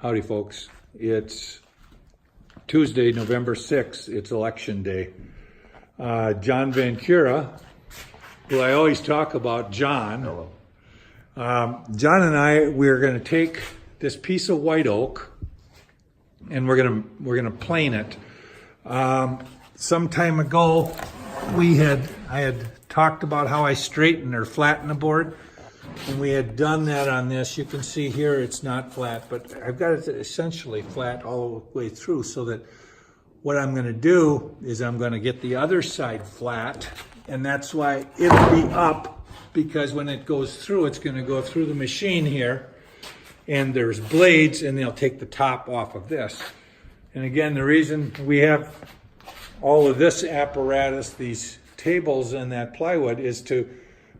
Howdy, folks. It's Tuesday, November 6th. It's election day. John Vancura, who I always talk about, John. Hello. John and I, we're going to take this piece of white oak and we're going to plane it. Some time ago, I had talked about how I straighten or flatten the board. And we had done that on this. You can see here it's not flat, but I've got it essentially flat all the way through, so that what I'm going to do is I'm going to get the other side flat, and that's why it'll be up, because when it goes through, it's going to go through the machine here, and there's blades, and they'll take the top off of this. And again, the reason we have all of this apparatus, these tables and that plywood, is to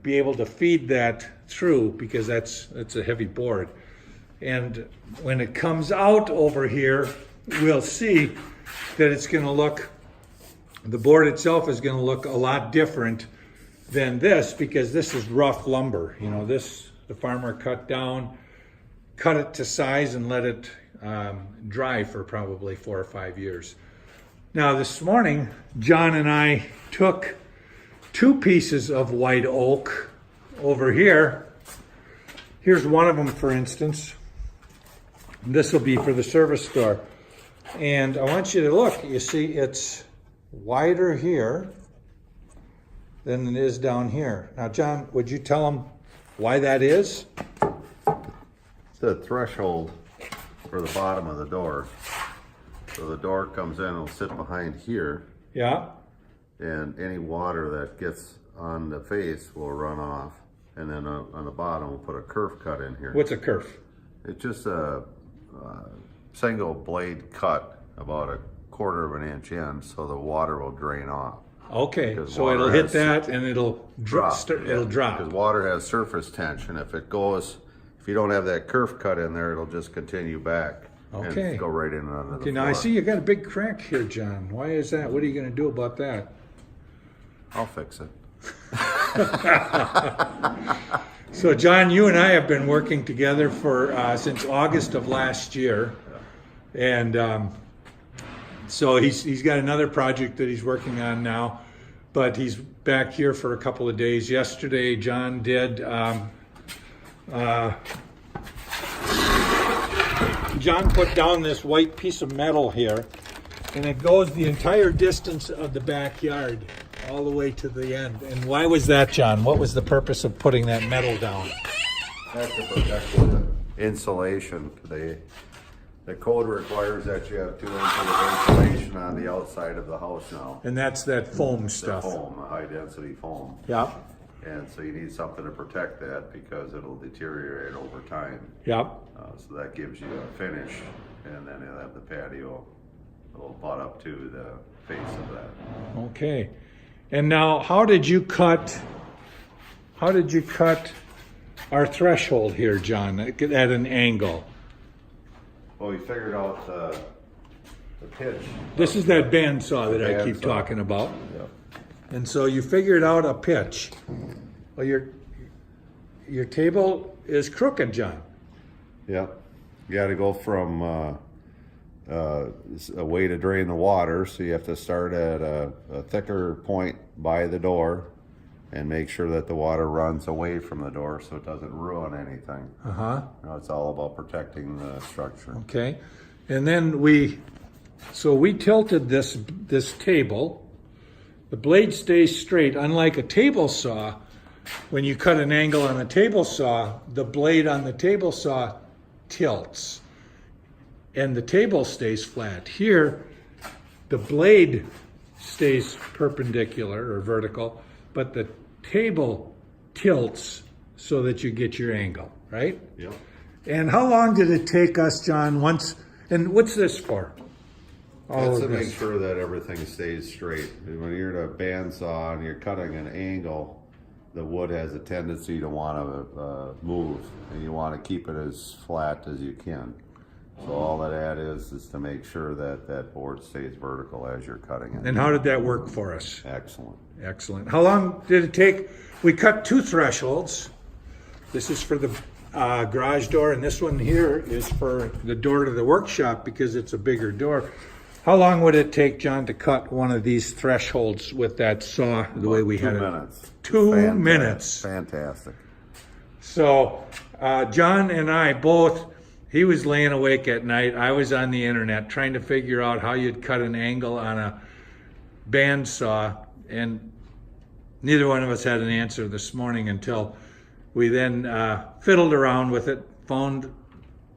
be able to feed that through, because that's a heavy board. And when it comes out over here, we'll see that it's going to look, the board itself is going to look a lot different than this, because this is rough lumber. You know, this, the farmer cut down, cut it to size and let it dry for probably 4 or 5 years. Now this morning, John and I took 2 pieces of white oak over here. Here's one of them, for instance. This will be for the service store. And I want you to look. You see, it's wider here than it is down here. Now, John, would you tell them why that is? It's the threshold for the bottom of the door. So the door comes in, it'll sit behind here, Yeah. and any water that gets on the face will run off. And then on the bottom, we'll put a kerf cut in here. What's a kerf? It's just a single blade cut about 1/4 of an inch in, so the water will drain off. Okay, Because so water it'll hit has- that and it'll drop. It'll drop. Because water has surface tension. If you don't have that kerf cut in there, it'll just continue back. Okay. And go right in under the Okay, floor. now I see you got a big crack here, John. Why is that? What are you going to do about that? I'll fix it. So, John, you and I have been working together for since August of last year, and so he's got another project that he's working on now, but he's back here for a couple of days. Yesterday, John did. John put down this white piece of metal here, and it goes the entire distance of the backyard, all the way to the end. And why was that, John? What was the purpose of putting that metal down? That's to protect the insulation. The code requires that you have 2 inches of insulation on the outside of the house now. And that's that foam The stuff. foam, the high density foam. Yep, And so you need something to protect that, because it'll deteriorate over time. yep. So that gives you a finish, and then you'll have the patio a little butt up to the face of that. Okay. And now, how did you cut our threshold here, John, at an angle? Well, we figured out the pitch. This is that bandsaw that I keep Bandsaw. talking about. Yep. And so you figured out a pitch. Well, your table is crooked, John. Yep. You got to go from a way to drain the water, so you have to start at a thicker point by the door and make sure that the water runs away from the door so it doesn't ruin anything. Uh-huh. You know, it's all about protecting the structure. Okay. And then we tilted this table. The blade stays straight. Unlike a table saw, when you cut an angle on a table saw, the blade on the table saw tilts and the table stays flat. Here, the blade stays perpendicular or vertical, but the table tilts so that you get your angle, right? Yep. And how long did it take us, John, and what's this for? That's to of make this. sure that everything stays straight. When you're at a bandsaw and you're cutting an angle, the wood has a tendency to want to move, and you want to keep it as flat as you can. So all that is to make sure that that board stays vertical as you're cutting it. And how did that work for us? Excellent. Excellent. How long did it take? We cut 2 thresholds. This is for the garage door, and this one here is for the door to the workshop because it's a bigger door. How long would it take, John, to cut one of these thresholds with that saw the way we had it? 2 minutes. 2 Fantastic. minutes. Fantastic. So John and I both, he was laying awake at night. I was on the internet trying to figure out how you'd cut an angle on a bandsaw, and neither one of us had an answer this morning until we then fiddled around with it, found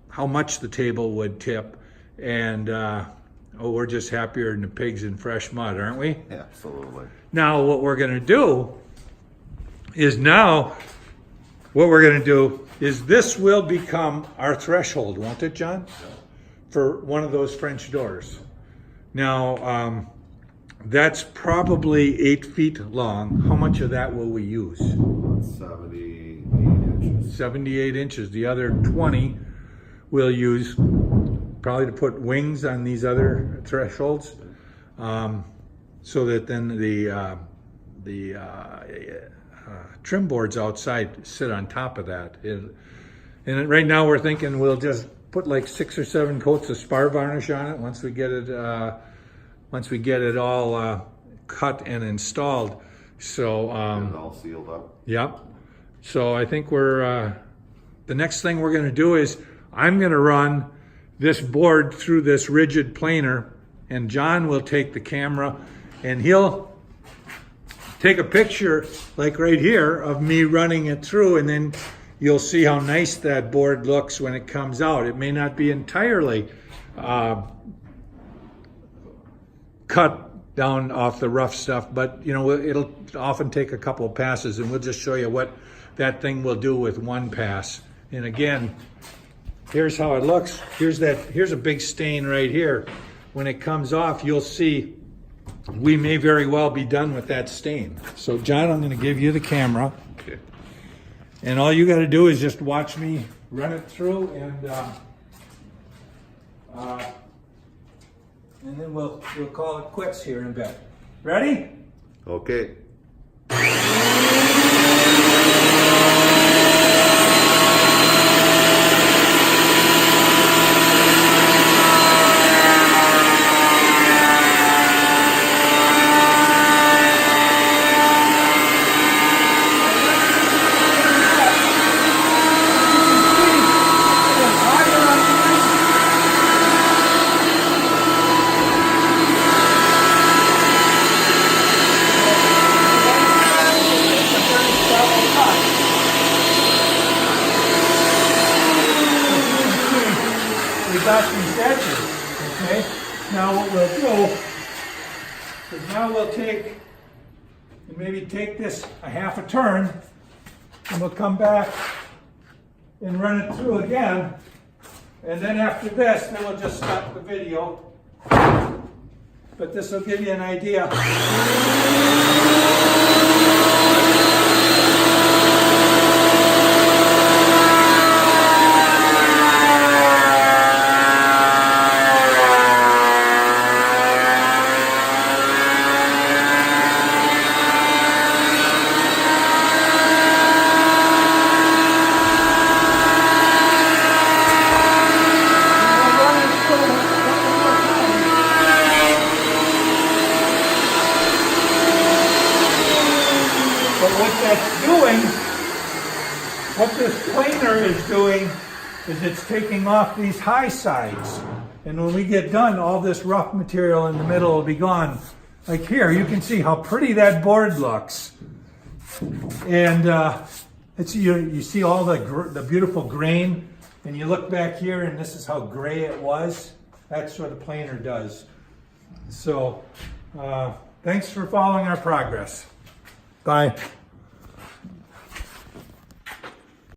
how much the table would tip, and we're just happier than the pigs in fresh mud, aren't we? Absolutely. Now what we're going to do is this will become our threshold, won't it, John? For one of those French doors. Now, that's probably 8 feet long. How much of that will we use? 78 inches. 78 inches. The other 20 we'll use probably to put wings on these other thresholds, so that then the trim boards outside sit on top of that. And right now we're thinking we'll just put like 6 or 7 coats of spar varnish on it once we get it all cut and installed. So And all sealed up. yep. So I think the next thing we're going to do is I'm going to run this board through this rigid planer, and John will take the camera and he'll take a picture like right here of me running it through, and then you'll see how nice that board looks when it comes out. It may not be entirely cut down off the rough stuff, but you know, it'll often take a couple of passes, and we'll just show you what that thing will do with one pass. And again, here's how it looks. Here's a big stain right here. When it comes off, you'll see we may very well be done with that stain. So John, I'm going to give you the camera. Okay. And all you got to do is just watch me run it through, and then we'll call it quits here in a bit. Ready? Okay. We got these edges, okay? Now what we'll do is now we'll maybe take this a half a turn, and we'll come back and run it through again. And then after this, then we'll just stop the video. But this will give you an idea. But what that's doing, what this planer is doing, is it's taking off these high sides. And when we get done, all this rough material in the middle will be gone. Like here, you can see how pretty that board looks. And you see all the beautiful grain. And you look back here, and this is how gray it was. That's what a planer does. So, thanks for following our progress. Bye.